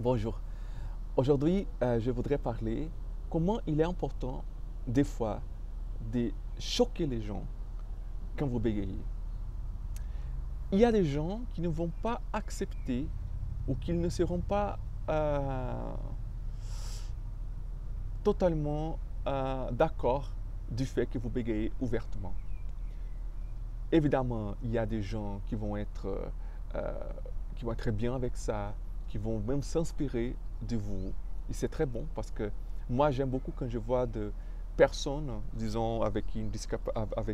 Bonjour. Aujourd'hui, je voudrais parler comment il est important des fois de choquer les gens quand vous bégayez. Il y a des gens qui ne vont pas accepter ou qui ne seront pas euh, totalement d'accord du fait que vous bégayez ouvertement. Évidemment, il y a des gens euh, qui vont être très bien avec ça, qui vont même s'inspirer de vous. Et c'est très bon parce que moi, j'aime beaucoup quand je vois de personnes, disons, avec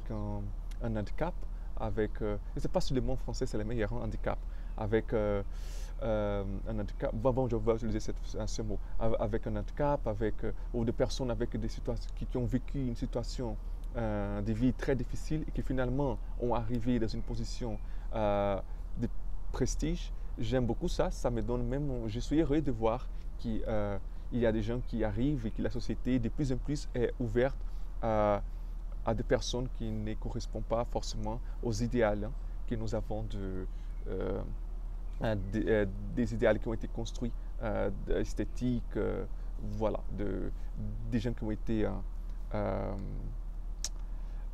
un handicap, je ne sais pas si le mot français c'est le meilleur, hein, handicap, avec un handicap, bon, je vais utiliser ce mot, avec un handicap, ou des personnes avec des situations, qui ont vécu une situation de vie très difficile et qui finalement ont arrivé dans une position de prestige. J'aime beaucoup ça, ça me donne même, je suis heureux de voir qu'il y a des gens qui arrivent et que la société de plus en plus est ouverte à des personnes qui ne correspondent pas forcément aux idéaux que nous avons euh, des idéaux qui ont été construits, esthétiques, voilà, des gens qui ont été euh,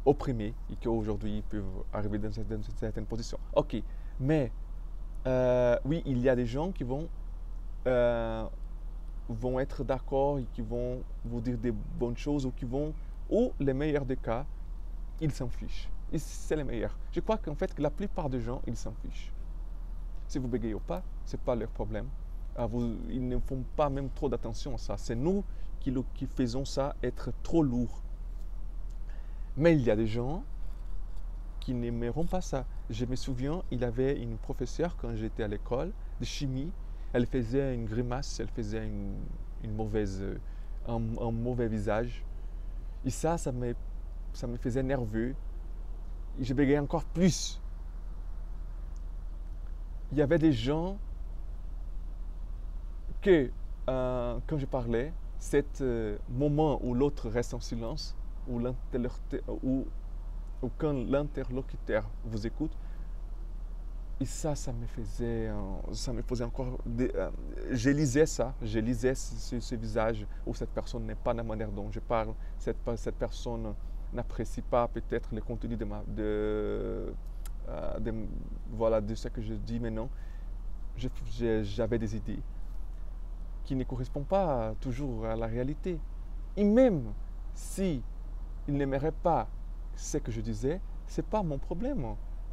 opprimés et qui aujourd'hui peuvent arriver dans une certaine position. Ok, mais oui, il y a des gens qui euh, vont être d'accord et qui vont vous dire des bonnes choses ou les meilleurs des cas, ils s'en fichent. Et c'est les meilleurs. Je crois qu'en fait, que la plupart des gens, ils s'en fichent. Si vous bégayez ou pas, ce n'est pas leur problème. Ils ne font pas même trop d'attention à ça. C'est nous qui faisons ça être trop lourd. Mais il y a des gens qui n'aimeront pas ça. Je me souviens, il avait une professeure quand j'étais à l'école de chimie. Elle faisait une grimace, elle faisait une mauvaise, un mauvais visage. Et ça me faisait nerveux. Et je bégayais encore plus. Il y avait des gens que, quand je parlais, cet moment où l'autre reste en silence, où, ou quand l'interlocuteur vous écoute, et ça me faisait encore. Je lisais ce visage où cette personne n'est pas de la manière dont je parle. Cette personne n'apprécie pas peut-être le contenu de, voilà, de ce que je dis maintenant. J'avais des idées qui ne correspondent pas toujours à la réalité. Et même si ils n'aimeraient pas ce que je disais, ce n'est pas mon problème.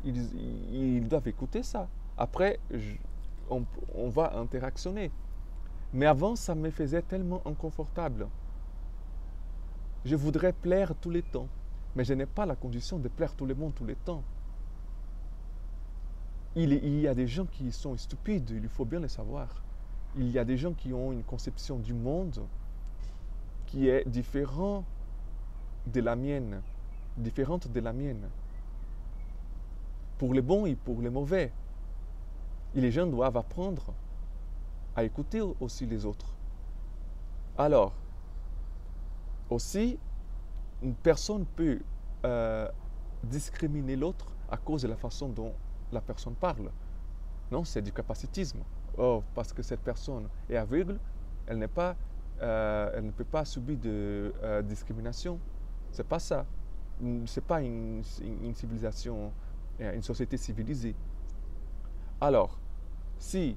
Ils doivent écouter ça. Après, on va interactionner. Mais avant, ça me faisait tellement inconfortable. Je voudrais plaire tous les temps, mais je n'ai pas la condition de plaire tout le monde tout le temps. Il y a des gens qui sont stupides, il faut bien le savoir. Il y a des gens qui ont une conception du monde qui est différente de la mienne, différente de la mienne, pour les bons et pour les mauvais. Et les gens doivent apprendre à écouter aussi les autres. Alors, aussi, une personne peut discriminer l'autre à cause de la façon dont la personne parle. Non, c'est du capacitisme. Oh, parce que cette personne est aveugle, elle elle ne peut pas subir de discrimination. C'est pas ça. C'est pas une civilisation, une société civilisée. Alors, si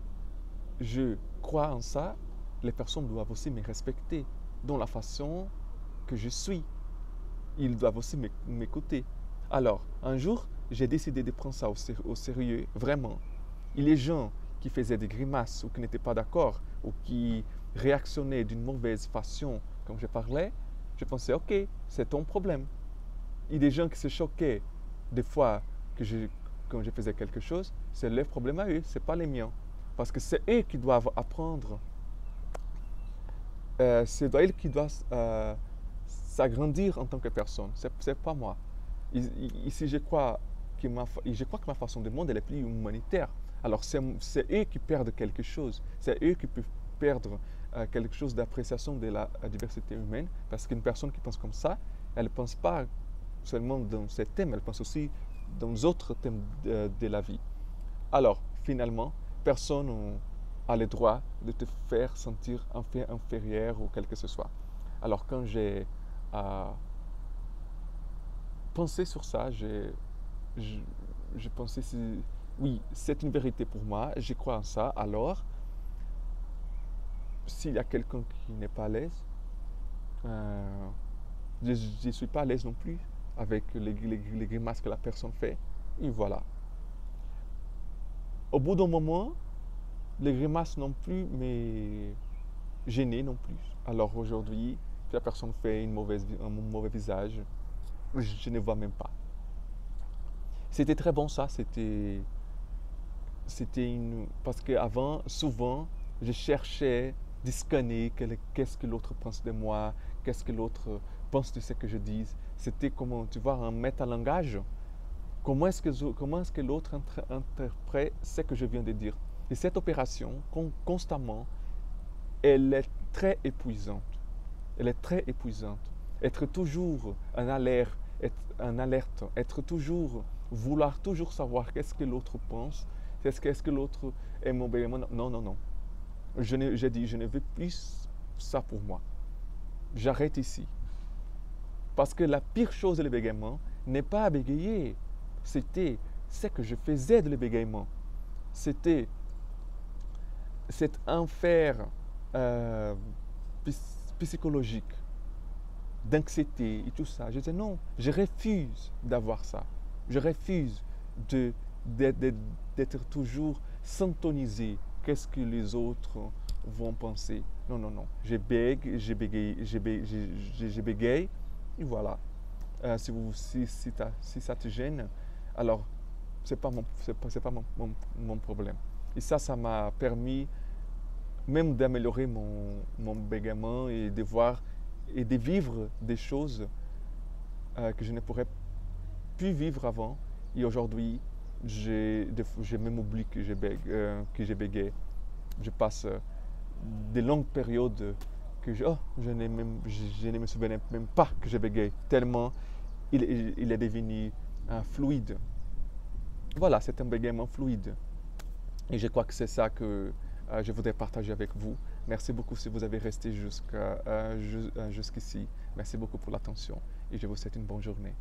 je crois en ça, les personnes doivent aussi me respecter dans la façon que je suis. Ils doivent aussi m'écouter. Alors, un jour, j'ai décidé de prendre ça au sérieux, vraiment. Et les gens qui faisaient des grimaces ou qui n'étaient pas d'accord ou qui réactionnaient d'une mauvaise façon quand je parlais, je pensais, ok, c'est ton problème. Et des gens qui se choquaient des fois quand je faisais quelque chose, c'est leur problème à eux, ce n'est pas les miens. Parce que c'est eux qui doivent apprendre, c'est eux qui doivent s'agrandir en tant que personne, ce n'est pas moi. Ici, je crois que ma façon de monde elle est plus humanitaire. Alors, c'est eux qui perdent quelque chose. C'est eux qui peuvent perdre quelque chose d'appréciation de la diversité humaine. Parce qu'une personne qui pense comme ça, elle ne pense pas seulement dans ces thèmes, elle pense aussi dans d'autres thèmes de la vie. Alors, finalement, personne a le droit de te faire sentir inférieur ou quel que ce soit. Alors quand j'ai pensé sur ça, j'ai pensé, oui, c'est une vérité pour moi, j'y crois en ça, alors s'il y a quelqu'un qui n'est pas à l'aise, euh, je ne suis pas à l'aise non plus avec les grimaces que la personne fait, et voilà. Au bout d'un moment, les grimaces non plus, mais gêné non plus. Alors aujourd'hui, que la personne fait un mauvais visage, je ne vois même pas. C'était très bon ça, parce qu'avant, souvent, je cherchais de scanner qu'est-ce que l'autre pense de moi, qu'est-ce que l'autre pense de ce que je dis. C'était comme, tu vois, un métalangage. Comment est-ce que l'autre interprète ce que je viens de dire. Et cette opération, constamment, elle est très épuisante. Elle est très épuisante. Être toujours en alerte, être toujours, vouloir toujours savoir qu'est-ce que l'autre pense, qu'est-ce que l'autre est mauvais. Non, non, non. J'ai dit, je ne veux plus ça pour moi. J'arrête ici. Parce que la pire chose de l'ébégaiement n'est pas à bégayer. C'était ce que je faisais de l'ébégaiement. C'était cet enfer euh, psychologique, d'anxiété et tout ça. Je disais non, je refuse d'avoir ça. Je refuse d'être toujours syntonisé. Qu'est-ce que les autres vont penser? Non, non, non. Je bègue, je bégaye, et voilà. Si ça te gêne, alors c'est pas mon problème. Et ça m'a permis même d'améliorer mon bégaiement et de voir et de vivre des choses que je ne pourrais plus vivre avant. Et aujourd'hui, je même oublie que je bégaye. Je passe des longues périodes que je ne me souvenais même pas que je bégaye, tellement il est devenu fluide. Voilà, c'est un bégaiement fluide. Et je crois que c'est ça que je voudrais partager avec vous. Merci beaucoup si vous avez resté jusqu'ici. Merci beaucoup pour l'attention et je vous souhaite une bonne journée.